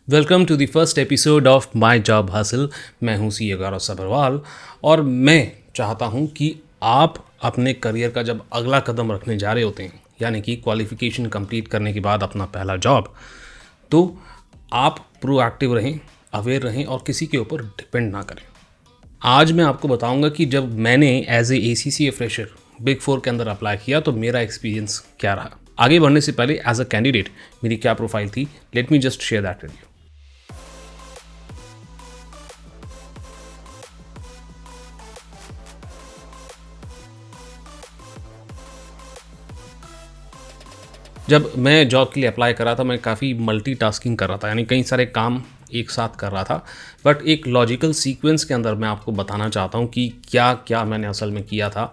Welcome to the first episode of my job हासिल। मैं हूं सी गौरव सभरवाल और मैं चाहता हूं कि आप अपने करियर का जब अगला कदम रखने जा रहे होते हैं, यानी कि क्वालिफिकेशन कंप्लीट करने के बाद अपना पहला जॉब, तो आप प्रोएक्टिव रहें, अवेयर रहें और किसी के ऊपर डिपेंड ना करें। आज मैं आपको बताऊंगा कि जब मैंने as a ACCA fresher big 4 के अंदर अप्लाई किया तो मेरा एक्सपीरियंस क्या रहा। आगे बढ़ने से पहले एज अ कैंडिडेट मेरी क्या प्रोफाइल थी, let me just share that with you. जब मैं जॉब के लिए अप्लाई कर रहा था, मैं काफ़ी मल्टीटास्किंग कर रहा था, यानी कई सारे काम एक साथ कर रहा था। बट एक लॉजिकल सीक्वेंस के अंदर मैं आपको बताना चाहता हूँ कि क्या क्या मैंने असल में किया था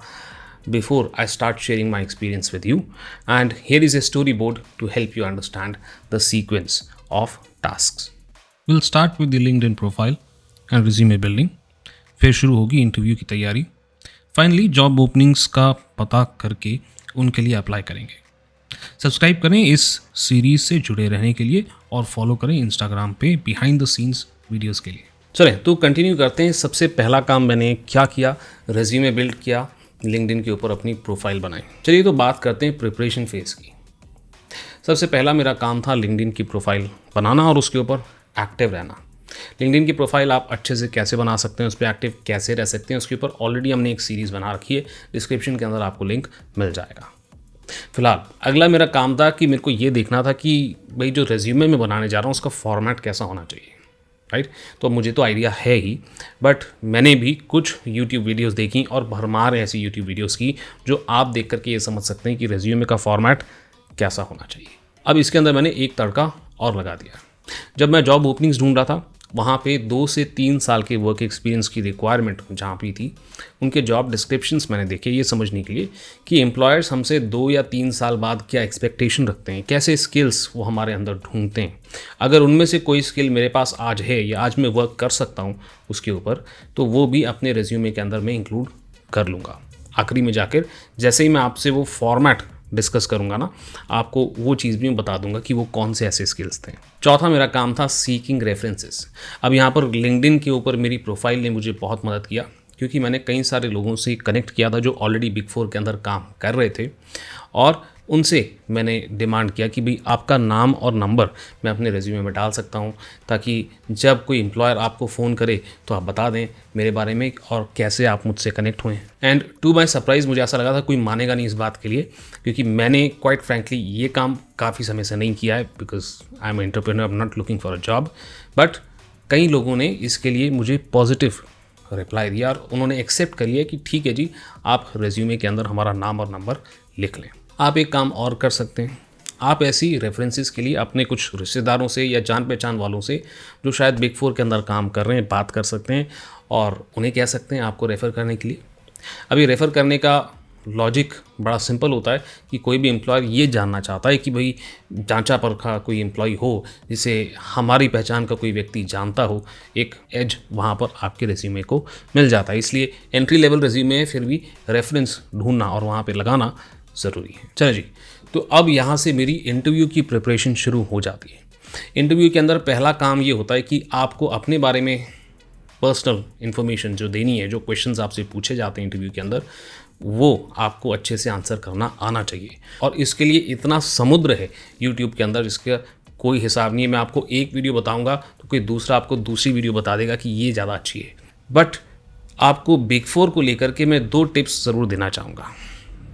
before I start sharing my experience with you. And here is a storyboard to help you understand the sequence of task. Will start with the LinkedIn profile and resume building. फिर शुरू होगी interview की तैयारी। Finally job openings का पता करके उनके लिए अप्लाई करेंगे। सब्सक्राइब करें इस सीरीज से जुड़े रहने के लिए और फॉलो करें इंस्टाग्राम पे बिहाइंड द सीन्स वीडियोस के लिए। चलें तो कंटिन्यू करते हैं। सबसे पहला काम मैंने क्या किया, रेज्यूमे बिल्ड किया, लिंक्डइन के ऊपर अपनी प्रोफाइल बनाई। चलिए तो बात करते हैं प्रिपरेशन फेज़ की। सबसे पहला मेरा काम था लिंक्डइन की प्रोफाइल बनाना और उसके ऊपर एक्टिव रहना। लिंक्डइन की प्रोफाइल आप अच्छे से कैसे बना सकते हैं, उस पर एक्टिव कैसे रह सकते हैं, उसके ऊपर ऑलरेडी हमने एक सीरीज़ बना रखी है, डिस्क्रिप्शन के अंदर आपको लिंक मिल जाएगा। फिलहाल अगला मेरा काम था कि मेरे को ये देखना था कि भाई जो रेज्यूमे मैं बनाने जा रहा हूँ उसका फॉर्मेट कैसा होना चाहिए, राइट। तो मुझे तो आइडिया है ही, बट मैंने भी कुछ यूट्यूब वीडियोस देखी और भरमार ऐसी यूट्यूब वीडियोस की जो आप देख करके ये समझ सकते हैं कि रेज्यूमे का फॉर्मेट कैसा होना चाहिए। अब इसके अंदर मैंने एक तड़का और लगा दिया। जब मैं जॉब ओपनिंग्स ढूंढ रहा था, वहाँ पे 2 से 3 साल के वर्क एक्सपीरियंस की रिक्वायरमेंट जहाँ पे थी, उनके जॉब डिस्क्रिप्शंस मैंने देखे ये समझने के लिए कि एम्प्लॉयर्स हमसे 2 या 3 साल बाद क्या एक्सपेक्टेशन रखते हैं, कैसे स्किल्स वो हमारे अंदर ढूंढते हैं। अगर उनमें से कोई स्किल मेरे पास आज है या आज मैं वर्क कर सकता हूँ उसके ऊपर, तो वो भी अपने रेज्यूमे के अंदर मैं इंक्लूड कर लूँगा। आखिरी में जाकर जैसे ही मैं आपसे वो फॉर्मेट डिस्कस करूंगा ना, आपको वो चीज़ भी मैं बता दूंगा कि वो कौन से ऐसे स्किल्स थे। चौथा मेरा काम था सीकिंग रेफरेंसेस। अब यहाँ पर लिंक्डइन के ऊपर मेरी प्रोफाइल ने मुझे बहुत मदद किया, क्योंकि मैंने कई सारे लोगों से कनेक्ट किया था जो ऑलरेडी बिग 4 के अंदर काम कर रहे थे, और उनसे मैंने डिमांड किया कि भाई आपका नाम और नंबर मैं अपने रेज्यूमे में डाल सकता हूं, ताकि जब कोई एम्प्लॉयर आपको फ़ोन करे तो आप बता दें मेरे बारे में और कैसे आप मुझसे कनेक्ट हुए। एंड टू माई सरप्राइज़ मुझे ऐसा लगा था कोई मानेगा नहीं इस बात के लिए, क्योंकि मैंने क्वाइट फ्रैंकली ये काम काफ़ी समय से नहीं किया है, because I am entrepreneur, I am not looking for a job. But कई लोगों ने इसके लिए मुझे पॉजिटिव रिप्लाई दिया और उन्होंने एक्सेप्ट कर लिया कि ठीक है जी, आप रेज्यूमे के अंदर हमारा नाम और नंबर लिख लें। आप एक काम और कर सकते हैं, आप ऐसी रेफरेंसेस के लिए अपने कुछ रिश्तेदारों से या जान पहचान वालों से जो शायद बिग 4 के अंदर काम कर रहे हैं बात कर सकते हैं और उन्हें कह सकते हैं आपको रेफ़र करने के लिए। अभी रेफ़र करने का लॉजिक बड़ा सिंपल होता है कि कोई भी एम्प्लॉयर ये जानना चाहता है कि भाई जांचा परखा कोई एम्प्लॉय हो जिसे हमारी पहचान का कोई व्यक्ति जानता हो, एक एज वहाँ पर आपके रेज्यूमे को मिल जाता है। इसलिए एंट्री लेवल रेज्यूमे है, फिर भी रेफरेंस ढूंढना और वहाँ पर लगाना ज़रूरी है। चलो जी, तो अब यहाँ से मेरी इंटरव्यू की प्रिपरेशन शुरू हो जाती है। इंटरव्यू के अंदर पहला काम ये होता है कि आपको अपने बारे में पर्सनल इन्फॉर्मेशन जो देनी है, जो क्वेश्चंस आपसे पूछे जाते हैं इंटरव्यू के अंदर, वो आपको अच्छे से आंसर करना आना चाहिए। और इसके लिए इतना समुद्र है यूट्यूब के अंदर, जिसका कोई हिसाब नहीं है। मैं आपको एक वीडियो बताऊंगा तो कोई दूसरा आपको दूसरी वीडियो बता देगा कि ये ज़्यादा अच्छी है। बट आपको बिग 4 को लेकर के मैं 2 टिप्स ज़रूर देना चाहूँगा।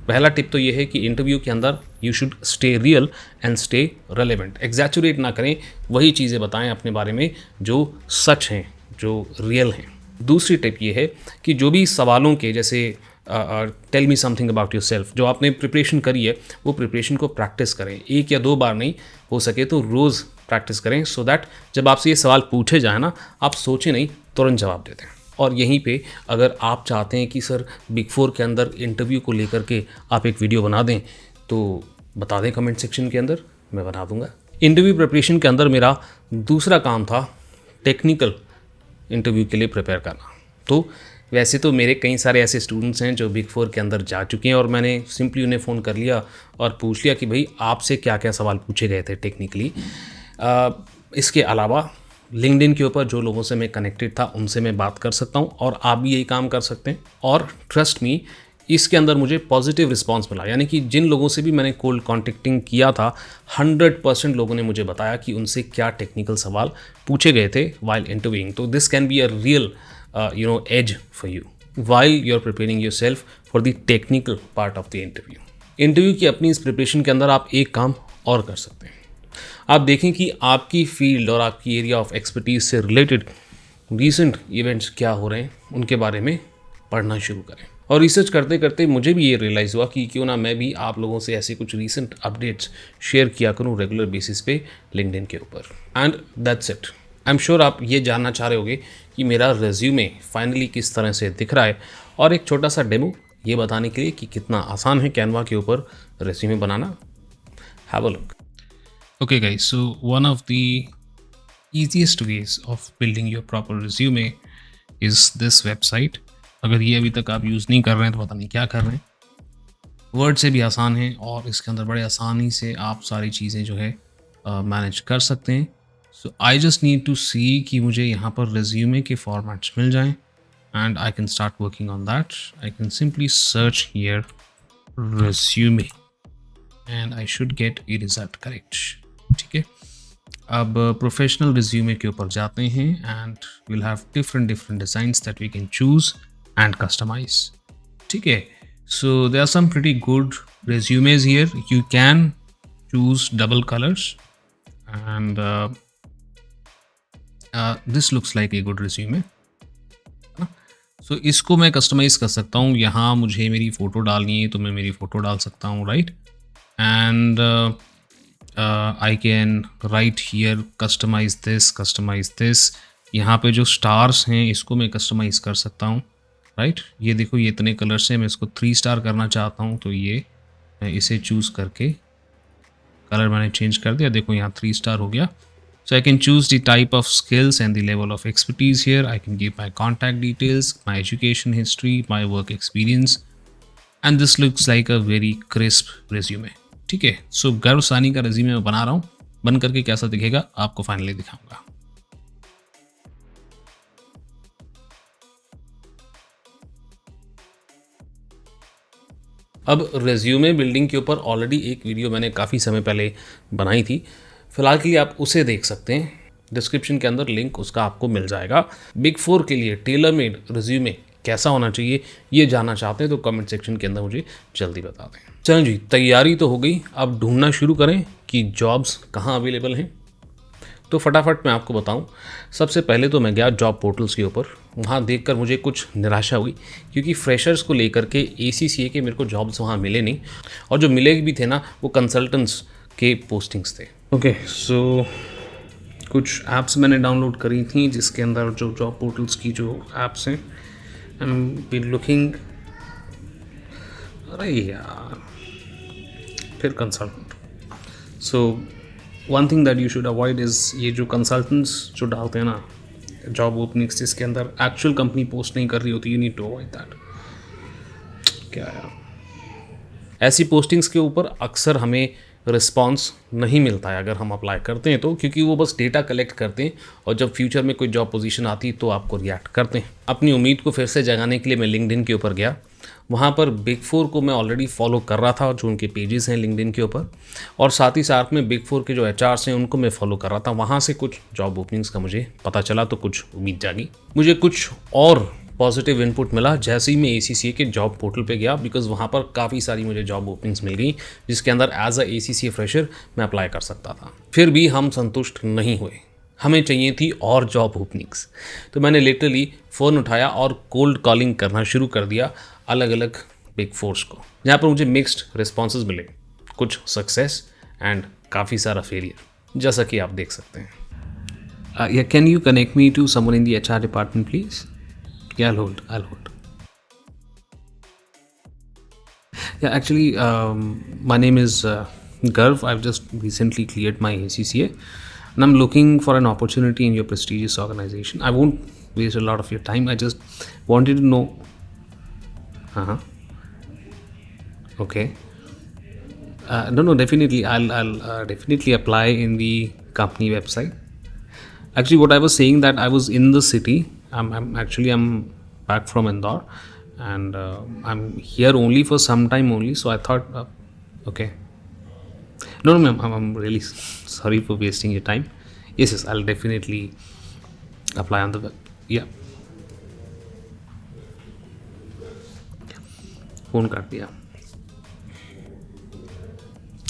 पहला टिप तो ये है कि इंटरव्यू के अंदर you should stay real and stay relevant. Exaggerate ना करें, वही चीज़ें बताएं अपने बारे में जो सच हैं, जो रियल हैं। दूसरी टिप ये है कि जो भी सवालों के जैसे tell me something about yourself, जो आपने प्रिपरेशन करी है वो प्रिपरेशन को प्रैक्टिस करें। 1 या 2 बार नहीं, हो सके तो रोज़ प्रैक्टिस करें, सो दैट जब आपसे ये सवाल पूछे जाए ना, आप सोचें नहीं, तुरंत जवाब देते हैं। और यहीं पे अगर आप चाहते हैं कि सर बिग 4 के अंदर इंटरव्यू को लेकर के आप एक वीडियो बना दें, तो बता दें कमेंट सेक्शन के अंदर, मैं बना दूंगा। इंटरव्यू प्रिपरेशन के अंदर मेरा दूसरा काम था टेक्निकल इंटरव्यू के लिए प्रिपेयर करना। तो वैसे तो मेरे कई सारे ऐसे स्टूडेंट्स हैं जो बिग 4 के अंदर जा चुके हैं और मैंने सिंपली उन्हें फ़ोन कर लिया और पूछ लिया कि भाई आपसे क्या क्या सवाल पूछे गए थे टेक्निकली। इसके अलावा लिंक्डइन के ऊपर जो लोगों से मैं कनेक्टेड था उनसे मैं बात कर सकता हूँ और आप भी यही काम कर सकते हैं। और ट्रस्ट मी, इसके अंदर मुझे पॉजिटिव रिस्पांस मिला, यानी कि जिन लोगों से भी मैंने कोल्ड कॉन्टेक्टिंग किया था 100% लोगों ने मुझे बताया कि उनसे क्या टेक्निकल सवाल पूछे गए थे वाइल इंटरव्यूइंग। तो this can be a real edge for you while you are preparing yourself for the technical part of the interview. Interview की अपनी इस प्रिपरेशन के अंदर आप एक काम और कर सकते हैं। आप देखें कि आपकी फील्ड और आपकी एरिया ऑफ एक्सपर्टीज से रिलेटेड रीसेंट इवेंट्स क्या हो रहे हैं, उनके बारे में पढ़ना शुरू करें। और रिसर्च करते करते मुझे भी ये रियलाइज़ हुआ कि क्यों ना मैं भी आप लोगों से ऐसे कुछ रीसेंट अपडेट्स शेयर किया करूँ रेगुलर बेसिस पे लिंक्डइन के ऊपर। And that's it. I am sure आप ये जानना चाह रहे होगे कि मेरा रेज्यूमे फाइनली किस तरह से दिख रहा है, और एक छोटा सा डेमो ये बताने के लिए कि कितना आसान है कैनवा के ऊपर resume banana. Have a look. Okay guys, so one of the easiest ways of building your proper resume is this website. अगर ये अभी तक आप यूज़ नहीं कर रहे हैं तो पता नहीं क्या कर रहे हैं। वर्ड से भी आसान है और इसके अंदर बड़े आसानी से आप सारी चीज़ें जो है मैनेज कर सकते हैं। So I just need to see कि मुझे यहाँ पर रेज्यूमे के फॉर्मेट्स मिल जाएं and I can start working on that. I can simply search here resume and I should get a result correct. ठीक है, अब प्रोफेशनल रिज्यूमे के ऊपर जाते हैं and will have different designs that we can choose and customise. ठीक है, so there are some pretty good resumes here. You can choose double colors and this looks like a good resume. सो इसको मैं customise कर सकता हूँ। यहाँ मुझे मेरी फ़ोटो डालनी है तो मैं मेरी फ़ोटो डाल सकता हूँ, right. And I can write here customise this. यहाँ पे जो स्टार्स हैं इसको मैं कस्टमाइज़ कर सकता हूँ, राइट। ये देखो ये इतने कलर्स हैं, मैं इसको 3 स्टार करना चाहता हूँ तो ये मैं इसे चूज़ करके कलर मैंने चेंज कर दिया। देखो यहाँ 3 स्टार हो गया। So I can choose the type of skills and the level of expertise here. I can give my contact details, my education history, my work experience, and this looks like a very crisp resume. ठीक है, सो गर्व सानी का resume मैं बना रहा हूँ। बन करके कैसा दिखेगा आपको फाइनली दिखाऊंगा। अब रेज्यूमे बिल्डिंग के ऊपर ऑलरेडी एक वीडियो मैंने काफ़ी समय पहले बनाई थी, फिलहाल के लिए आप उसे देख सकते हैं। डिस्क्रिप्शन के अंदर लिंक उसका आपको मिल जाएगा। बिग 4 के लिए टेलर मेड रिज्यूमे कैसा होना चाहिए ये जानना चाहते हैं तो कमेंट सेक्शन के अंदर मुझे जल्दी बता दें। चलो जी, तैयारी तो हो गई, अब ढूंढना शुरू करें कि जॉब्स कहाँ अवेलेबल हैं। तो फटाफट मैं आपको बताऊं, सबसे पहले तो मैं गया जॉब पोर्टल्स के ऊपर। वहाँ देखकर मुझे कुछ निराशा हुई क्योंकि फ्रेशर्स को लेकर के ACCA के मेरे को जॉब्स वहाँ मिले नहीं, और जो मिले भी थे ना वो कंसल्टेंट्स के पोस्टिंग्स थे। ओके, सो कुछ ऐप्स मैंने डाउनलोड करी थी जिसके अंदर जो जॉब पोर्टल्स की जो ऐप्स हैं, आई एम बी लुकिंग। अरे यार, फिर consultant. So one thing that you should avoid is ये जो कंसल्टेंट्स जो डालते हैं ना जॉब ओपनिंग्स जिसके अंदर एक्चुअल कंपनी पोस्ट नहीं कर रही होती, you need to avoid that. क्या यार, ऐसी पोस्टिंग्स के ऊपर अक्सर हमें रिस्पांस नहीं मिलता है अगर हम अप्लाई करते हैं तो, क्योंकि वो बस डेटा कलेक्ट करते हैं और जब फ्यूचर में कोई जॉब पोजीशन आती है तो आपको रिएक्ट करते हैं। अपनी उम्मीद को फिर से जगाने के लिए मैं लिंक्डइन के ऊपर गया। वहाँ पर बिग 4 को मैं ऑलरेडी फॉलो कर रहा था, जो उनके पेजेस हैं लिंक्डइन के ऊपर, और साथ ही साथ में बिग 4 के जो HRs हैं उनको मैं फॉलो कर रहा था। वहाँ से कुछ जॉब ओपनिंग्स का मुझे पता चला तो कुछ उम्मीद जागी। मुझे कुछ और पॉजिटिव इनपुट मिला जैसे ही मैं ACCA के जॉब पोर्टल पे गया, बिकॉज वहाँ पर काफ़ी सारी मुझे जॉब ओपनिंग्स मिल गई जिसके अंदर एज अ ACCA फ्रेशर मैं अप्लाई कर सकता था। फिर भी हम संतुष्ट नहीं हुए, हमें चाहिए थी और जॉब ओपनिंग्स। तो मैंने लिटरली फ़ोन उठाया और कोल्ड कॉलिंग करना शुरू कर दिया अलग अलग बिग 4s को, जहाँ पर मुझे मिक्स्ड रिस्पॉन्सेज मिले, कुछ सक्सेस एंड काफ़ी सारा फेलियर, जैसा कि आप देख सकते हैं। Can you connect me to someone in the HR department please? Yeah, I'll hold. Yeah, actually, my name is Garv. I've just recently cleared my ACCA, and I'm looking for an opportunity in your prestigious organization. I won't waste a lot of your time. I just wanted to know. Okay. No, definitely. I'll definitely apply in the company website. Actually, what I was saying that I was in the city. I'm back from Indore, and I'm here only for some time only. So I thought, okay, no, no, ma'am, I'm really sorry for wasting your time. Yes, yes, I'll definitely apply on the web. Yeah, phone काट दिया.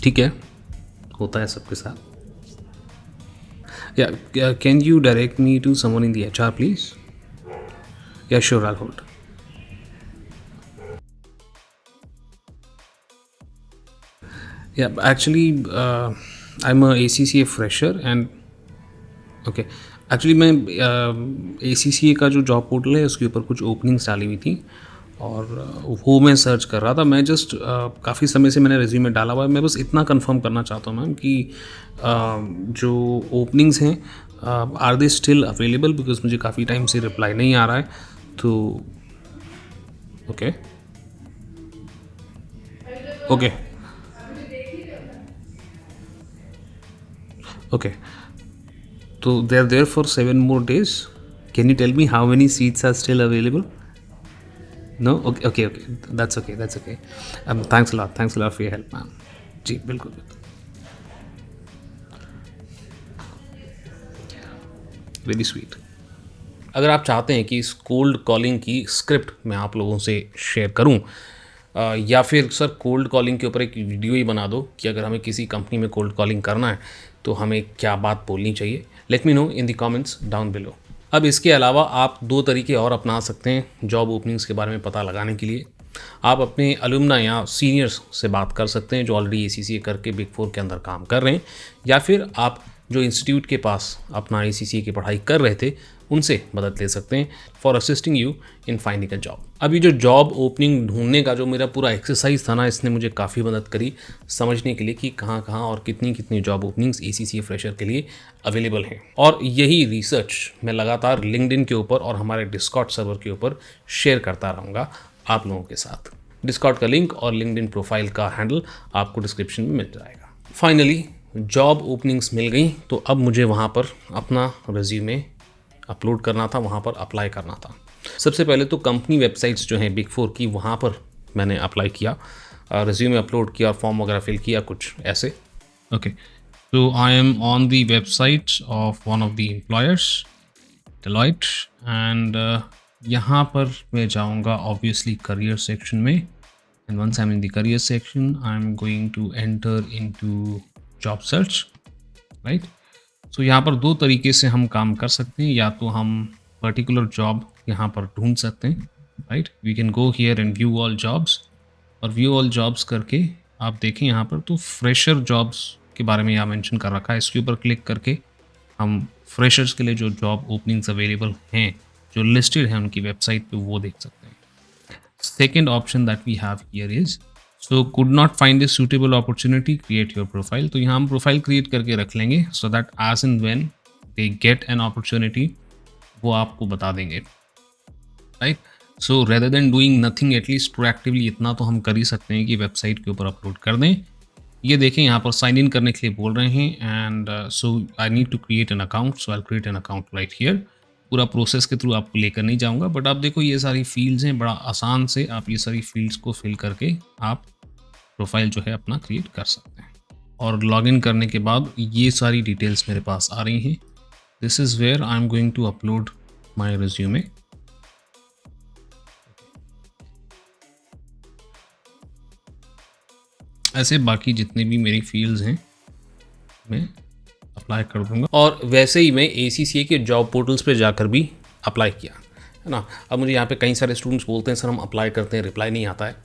ठीक है, होता है सबके साथ. Yeah, can you direct me to someone in the HR, please? Yeah, sure, I'll hold. Yeah, actually, I'm a ACCA fresher and okay. Actually मैं ACCA का जो जॉब पोर्टल है उसके ऊपर कुछ ओपनिंग्स डाली हुई थी और वो मैं सर्च कर रहा था. मैं जस्ट काफ़ी समय से मैंने रिज्यूमे डाला हुआ है. मैं बस इतना कंफर्म करना चाहता हूँ मैम कि जो ओपनिंग्स हैं are they still available, because मुझे काफ़ी टाइम से रिप्लाई नहीं आ रहा है. तो okay okay okay. So they're there for 7 more days. Can you tell me how many seats are still available? No? Okay, okay, okay. That's okay, that's okay. Thanks a lot. Thanks a lot for your help, ma'am. जी बिल्कुल बिल्कुल. Very sweet. अगर आप चाहते हैं कि इस cold calling की script मैं आप लोगों से शेयर करूं, या फिर सर कोल्ड कॉलिंग के ऊपर एक वीडियो ही बना दो कि अगर हमें किसी कंपनी में कोल्ड कॉलिंग करना है तो हमें क्या बात बोलनी चाहिए, let me know in the comments down below. अब इसके अलावा आप दो तरीके और अपना सकते हैं जॉब ओपनिंग्स के बारे में पता लगाने के लिए. आप अपने अलुमना या सीनियर्स से बात कर सकते हैं जो ऑलरेडी ACCA करके बिग 4 के अंदर काम कर रहे हैं, या फिर आप जो इंस्टीट्यूट के पास अपना ACCA की पढ़ाई कर रहे थे उनसे मदद ले सकते हैं for assisting you in finding a job. अभी जो जॉब ओपनिंग ढूंढने का जो मेरा पूरा एक्सरसाइज था ना, इसने मुझे काफ़ी मदद करी समझने के लिए कि कहाँ कहाँ और कितनी कितनी जॉब ओपनिंग्स ACCA फ्रेशर के लिए अवेलेबल हैं. और यही रिसर्च मैं लगातार लिंक्डइन के ऊपर और हमारे डिस्कॉर्ड सर्वर के ऊपर शेयर करता रहूँगा आप लोगों के साथ. डिस्कॉर्ड का लिंक और लिंक्डइन प्रोफाइल का हैंडल आपको डिस्क्रिप्शन में मिल जाएगा. फाइनली जॉब ओपनिंग्स मिल गई तो अब मुझे वहाँ पर अपना रिज्यूमे अपलोड करना था, वहाँ पर अप्लाई करना था. सबसे पहले तो कंपनी वेबसाइट्स जो हैं बिग 4 की, वहाँ पर मैंने अप्लाई किया, रिज्यूमे अपलोड किया और फॉर्म वगैरह फिल किया कुछ ऐसे. ओके, तो I am on the website of one of the employers Deloitte and यहाँ पर मैं जाऊँगा ऑब्वियसली करियर सेक्शन में. And once I am in the career section I am going to enter into job search, right. So यहाँ पर दो तरीके से हम काम कर सकते हैं. या तो हम पर्टिकुलर जॉब यहाँ पर ढूंढ सकते हैं, right. We can go here and view all jobs, और व्यू ऑल जॉब्स करके आप देखें यहाँ पर तो फ्रेशर जॉब्स के बारे में यहाँ मेंशन कर रखा है. इसके ऊपर क्लिक करके हम फ्रेशर्स के लिए जो जॉब ओपनिंग्स अवेलेबल हैं जो लिस्टेड हैं उनकी वेबसाइट पे वो देख सकते हैं. Second option that we have here is so could not find a suitable opportunity create your profile. तो यहाँ हम प्रोफाइल क्रिएट करके रख लेंगे so that as and when they get an opportunity वो आपको बता देंगे, right. So rather than doing nothing at least proactively इतना तो हम कर ही सकते हैं कि वेबसाइट के ऊपर अपलोड कर दें. ये देखें यहाँ पर साइन इन करने के लिए बोल रहे हैं and so I need to create an account. So I create an account right here. पूरा प्रोसेस के थ्रू आपको लेकर नहीं जाऊँगा, बट आप देखो ये सारी फील्ड्स हैं, बड़ा आसान से आप ये सारी फील्ड्स को फिल करके आप प्रोफाइल जो है अपना क्रिएट कर सकते हैं. और लॉगिन करने के बाद ये सारी डिटेल्स मेरे पास आ रही हैं. This is where I am going to upload my resume. ऐसे बाकी जितने भी मेरी फील्ड्स हैं मैं अप्लाई कर दूंगा. और वैसे ही मैं ACCA के जॉब पोर्टल्स पे जाकर भी अप्लाई किया है ना. अब मुझे यहाँ पे कई सारे स्टूडेंट्स बोलते हैं सर हम अप्लाई करते हैं रिप्लाई नहीं आता है.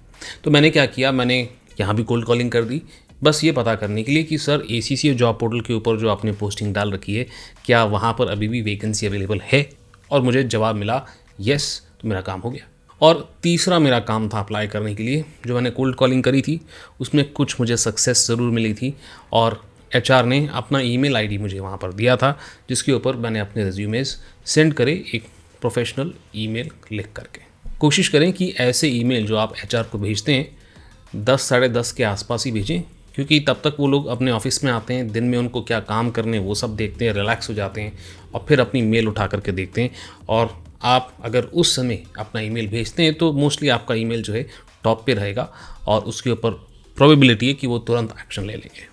तो मैंने क्या किया, मैंने यहाँ भी कोल्ड कॉलिंग कर दी बस ये पता करने के लिए कि सर ACCA जॉब पोर्टल के ऊपर जो आपने पोस्टिंग डाल रखी है क्या वहाँ पर अभी भी वैकेंसी अवेलेबल है. और मुझे जवाब मिला यस. तो मेरा काम हो गया. और तीसरा मेरा काम था अप्लाई करने के लिए, जो मैंने कोल्ड कॉलिंग करी थी उसमें कुछ मुझे सक्सेस ज़रूर मिली थी और HR ने अपना ईमेल ID मुझे वहाँ पर दिया था जिसके ऊपर मैंने अपने रिज्यूमेस सेंड करे एक प्रोफेशनल ईमेल लिख करके. कोशिश करें कि ऐसे ईमेल जो आप HR को भेजते हैं 10 साढ़े 10 के आसपास ही भेजें क्योंकि तब तक वो लोग अपने ऑफिस में आते हैं, दिन में उनको क्या काम करने वो सब देखते हैं, रिलैक्स हो जाते हैं और फिर अपनी मेल उठा करके देखते हैं। और आप अगर उस समय अपना ईमेल भेजते हैं तो मोस्टली आपका ईमेल जो है टॉप पे रहेगा और उसके ऊपर प्रोबेबिलिटी है कि वो तुरंत एक्शन ले लेंगे।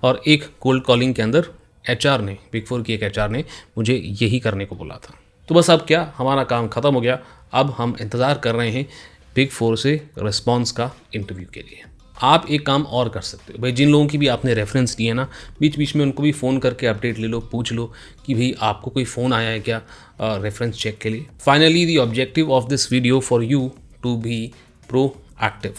और एक कोल्ड कॉलिंग के अंदर एचआर ने, बिग फोर की एक एचआर ने मुझे यही करने को बोला था। तो बस अब क्या, हमारा काम ख़त्म हो गया। अब हम इंतज़ार कर रहे हैं बिग फोर से रिस्पॉन्स का इंटरव्यू के लिए। आप एक काम और कर सकते हो भाई, जिन लोगों की भी आपने रेफरेंस दिए ना, बीच बीच में उनको भी फ़ोन करके अपडेट ले लो, पूछ लो कि भाई आपको कोई फ़ोन आया है क्या रेफरेंस चेक के लिए। Finally the objective of this video for you to be proactive.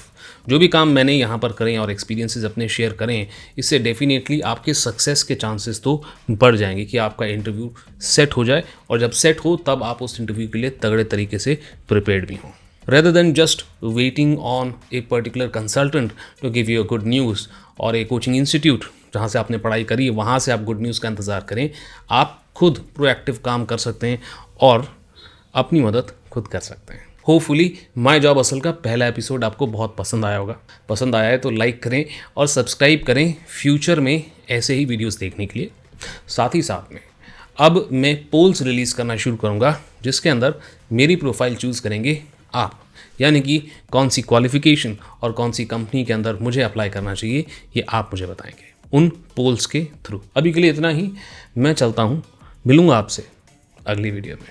जो भी काम मैंने यहाँ पर करें और एक्सपीरियंसेस अपने शेयर करें, इससे डेफिनेटली आपके सक्सेस के चांसेस तो बढ़ जाएंगे कि आपका इंटरव्यू सेट हो जाए, और जब सेट हो तब आप उस इंटरव्यू के लिए तगड़े तरीके से प्रिपेयर्ड भी हों। Rather than just waiting on a particular consultant to give you a good news और a coaching institute जहाँ से आपने पढ़ाई करी है वहाँ से आप गुड न्यूज़ का इंतज़ार करें, आप खुद प्रोएक्टिव काम कर सकते हैं और अपनी मदद खुद कर सकते हैं। होपफुली माय जॉब असल का पहला एपिसोड आपको बहुत पसंद आया होगा। पसंद आया है तो लाइक करें और सब्सक्राइब करें फ्यूचर में ऐसे ही वीडियोस देखने के लिए। साथ ही साथ में अब मैं पोल्स रिलीज़ करना शुरू करूँगा जिसके अंदर मेरी प्रोफाइल चूज़ करेंगे आप, यानी कि कौन सी क्वालिफ़िकेशन और कौन सी कंपनी के अंदर मुझे अप्लाई करना चाहिए ये आप मुझे बताएंगे उन पोल्स के थ्रू। अभी के लिए इतना ही, मैं चलता हूँ, मिलूँगा आपसे अगली वीडियो में।